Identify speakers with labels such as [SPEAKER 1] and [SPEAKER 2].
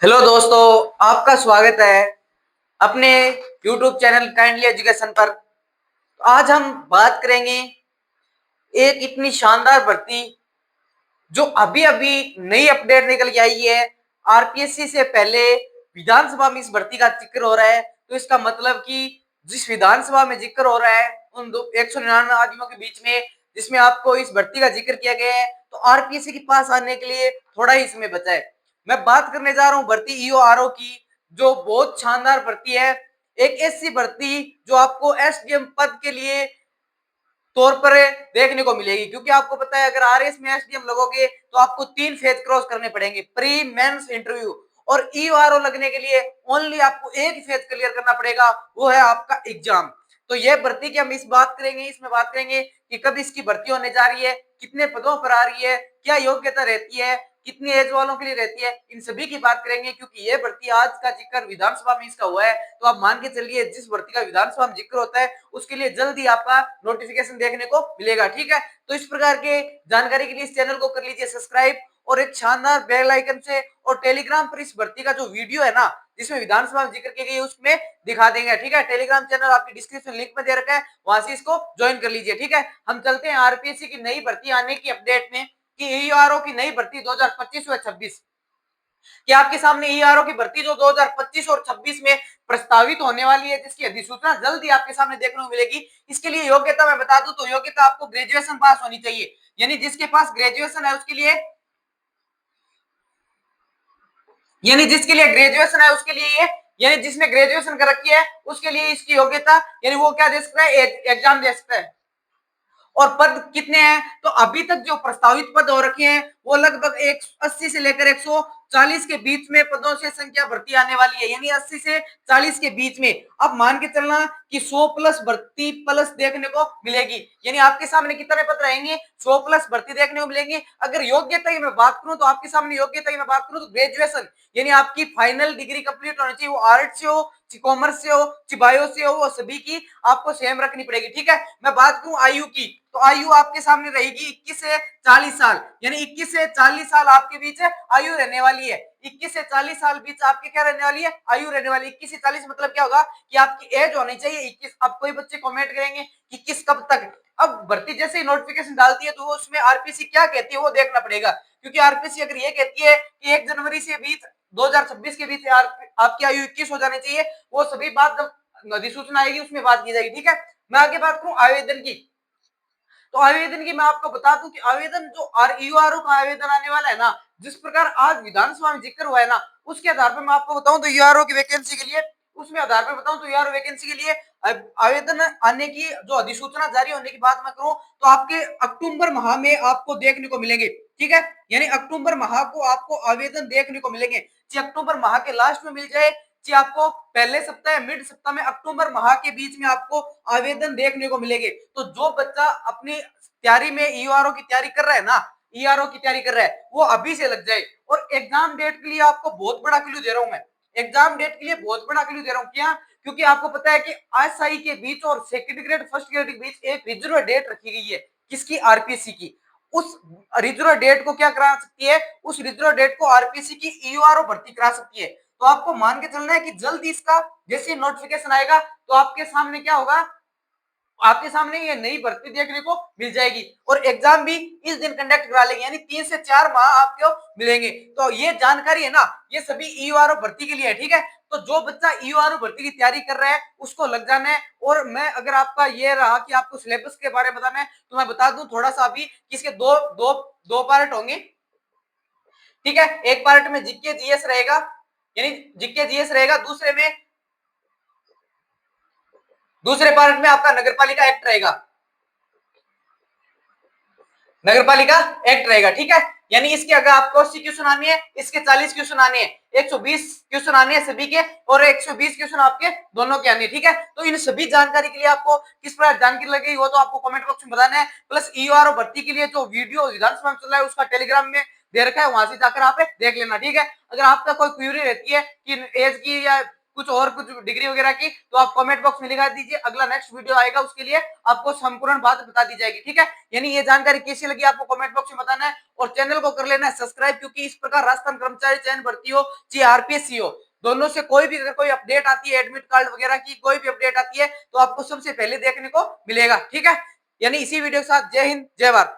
[SPEAKER 1] Hello दोस्तों, आपका स्वागत है अपने YouTube चैनल काइंडली एजुकेशन पर। आज हम बात करेंगे एक इतनी शानदार भर्ती जो अभी अभी नई अपडेट निकल के आई है। आरपीएससी से पहले विधानसभा में इस भर्ती का जिक्र हो रहा है, तो इसका मतलब कि जिस विधानसभा में जिक्र हो रहा है उन 199 आदमियों के बीच में जिसमें आपको इस भर्ती का जिक्र किया गया है, तो आरपीएससी के पास आने के लिए थोड़ा ही समय बचा है। मैं बात करने जा रहा हूं भर्ती ईओ आरओ की, जो बहुत शानदार भर्ती है। एक ऐसी भर्ती जो आपको एसडीएम पद के लिए तौर पर देखने को मिलेगी, क्योंकि आपको पता है अगर आरएस में एसडीएम लगोगे तो आपको 3 फेज क्रॉस करने पड़ेंगे, प्री मेंस इंटरव्यू। और ईआरओ लगने के लिए ओनली आपको एक ही फेज क्लियर करना पड़ेगा, वो है आपका एग्जाम। तो यह भर्ती की हम इसमें बात करेंगे कि कब इसकी भर्ती होने जा रही है, कितने पदों पर आ रही है, क्या योग्यता रहती है, कितनी एज वालों के लिए रहती है, इन सभी की बात करेंगे। क्योंकि ये भर्ती आज का जिक्र विधानसभा में इसका हुआ है, तो आप मान के चलिए जिस भर्ती का विधानसभा में जिक्र होता है उसके लिए जल्दी आपका नोटिफिकेशन देखने को मिलेगा। ठीक है, तो इस प्रकार के जानकारी के लिए इस चैनल को कर लीजिए सब्सक्राइब और एक शानदार बेल आइकन से, और टेलीग्राम पर इस भर्ती का जो वीडियो है ना जिसमें विधानसभा में जिक्र की गई उसमें दिखा देंगे। ठीक है, टेलीग्राम चैनल आपकी डिस्क्रिप्शन लिंक में दे रखा है, वहां से इसको ज्वाइन कर लीजिए। ठीक है, हम चलते हैं आरपीएससी की नई भर्ती आने की अपडेट में कि ईआरओ की नई भर्ती 2025 व 26 कि आपके सामने ईआरओ की भर्ती जो 2025 और 26 में प्रस्तावित होने वाली है, जिसकी अधिसूचना जल्दी आपके सामने देखने को मिलेगी। इसके लिए योग्यता मैं बता दूं तो योग्यता आपको ग्रेजुएशन पास होनी चाहिए, यानी जिसके पास ग्रेजुएशन है उसके लिए, यानी जिसके लिए ग्रेजुएशन है उसके लिए ये, यानी जिसने ग्रेजुएशन कर रखी है उसके लिए इसकी योग्यता, यानी वो क्या दे सकता है, एग्जाम दे सकता है। और पद कितने हैं, तो अभी तक जो प्रस्तावित पद हो रखे हैं वो लगभग 180 से लेकर 140 के बीच में पदों से संख्या भर्ती आने वाली है, यानी 80 से 40 के बीच में। अब मान के चलना कि 100 प्लस भर्ती प्लस देखने को मिलेगी, यानी आपके सामने कितने पद रहेंगे, 100 प्लस भर्ती देखने को मिलेंगे। अगर योग्यता की मैं बात करूं तो आपके सामने योग्यता की मैं बात करूं तो ग्रेजुएशन, यानी आपकी फाइनल डिग्री कंप्लीट होनी चाहिए, वो आर्ट्स से हो, कॉमर्स से हो, बायो से हो, वो सभी की आपको सेम रखनी पड़ेगी। ठीक है, मैं बात करूं आयु की, तो आयु आपके सामने रहेगी 21 से 40 साल, यानी 21 से 40 साल आपके बीच आयु रहने वाली है। 21 से 40 साल बीच आपके क्या रहने वाली है, आयु रहने वाली है। 21 से 40 मतलब क्या होगा कि आपकी एज होनी चाहिए 21। अब कोई बच्चे कमेंट करेंगे कि किस कब तक, अब भर्ती जैसे ही नोटिफिकेशन डालती है तो उसमें आरपीसी क्या कहती है वो देखना पड़ेगा। क्योंकि आरपीसी अगर ये कहती है कि 1 जनवरी से बीच 2026 के बीच आपकी आयु 21 हो जानी चाहिए, वो सभी बात जब अधिसूचना आएगी उसमें बात की जाएगी। ठीक है, मैं आगे बात करूं आवेदन की, तो आवेदन की मैं आपको बता दूं कि आवेदन जो ईओआरओ का आवेदन आने वाला है ना, जिस प्रकार आज विधानसभा में जिक्र हुआ है ना, उसके आधार पर मैं आपको बताऊं तो ईओआरओ की वैकेंसी के लिए, उसमें आधार पर बताऊं तो ईओआरओ वैकेंसी के लिए आवेदन आने की जो अधिसूचना जारी होने की बात मैं करूं तो आपके अक्टूबर माह में आपको देखने को मिलेंगे। ठीक है, यानी अक्टूबर माह को आपको आवेदन देखने को मिलेंगे, चाहे अक्टूबर माह के लास्ट में मिल जाए, चाहे आपको पहले सप्ताह या मिड सप्ताह में, अक्टूबर माह के बीच में आपको आवेदन देखने को मिलेंगे। तो जो बच्चा अपनी तैयारी में ईआरओ की तैयारी कर रहा है ना, ईआरओ की तैयारी कर रहा है वो अभी से लग जाए। और एग्जाम डेट के लिए आपको बहुत बड़ा क्लू दे रहा हूं मैं, एग्जाम डेट के लिए बहुत बड़ा क्लू दे रहा हूं। क्या, क्योंकि आपको पता है कि एसआई के बीच और सेकंड ग्रेड फर्स्ट ग्रेड के बीच एक रिजर्व डेट रखी गई है, किसकी, आरपीसी की। उस रिजर्व डेट को क्या करा सकती है, उस रिजर्व डेट को आरपीसी की ईआरओ भर्ती करा सकती है। तो आपको मान के चलना है कि जल्द इसका जैसे नोटिफिकेशन आएगा तो आपके सामने क्या होगा, आपके सामने ये नई भर्ती देखने को मिल जाएगी। और एग्जाम भी इस दिन कंडक्ट करा लेंगे, यानी 3 से 4 माह आपको मिलेंगे। तो ये जानकारी है ना, ये सभी ईओआरओ भर्ती के लिए है। ठीक है, तो जो बच्चा ईओआरओ भर्ती की तैयारी कर रहा है उसको लग जाना है। और मैं अगर आपका ये रहा कि आपको सिलेबस के बारे में बताना है तो मैं बता दूं थोड़ा सा अभी कि इसके दो दो दो पार्ट होंगे। ठीक है, एक पार्ट में जीके जीएस रहेगा, यानी जीके जीएस रहेगा, दूसरे पार्ट में आपका नगरपालिका एक्ट रहेगा, नगरपालिका एक्ट रहेगा। ठीक है, यानी इसके अगर आपको 80 क्वेश्चन आने हैं, इसके 40 क्वेश्चन आने हैं, 120 क्वेश्चन आने हैं सभी के, और 120 क्वेश्चन आपके दोनों के आने हैं। ठीक है, तो इन सभी जानकारी के लिए आपको किस प्रकार जानकारी लगेगी वो तो आपको कमेंट बॉक्स में बताना है। प्लस ईआरओ भर्ती के लिए जो वीडियो विधानसभा में चल रहा है उसका टेलीग्राम में दे रखा है, वहां से जाकर आप देख लेना। ठीक है, अगर आपका कोई क्वेरी रहती है कि एज की या कुछ और कुछ डिग्री वगैरह की, तो आप कमेंट बॉक्स में लिखा दीजिए। अगला नेक्स्ट वीडियो आएगा, उसके लिए आपको संपूर्ण बात बता दी जाएगी। ठीक है, यानी ये जानकारी कैसी लगी आपको कमेंट बॉक्स में बताना है, और चैनल को कर लेना है सब्सक्राइब, क्योंकि इस प्रकार राजस्थान कर्मचारी चयन भर्ती हो चाहे आरपीएस हो, दोनों से कोई भी अगर कोई अपडेट आती है, एडमिट कार्ड वगैरह की कोई भी अपडेट आती है, तो आपको सबसे पहले देखने को मिलेगा। ठीक है, यानी इसी वीडियो के साथ जय हिंद जय भारत।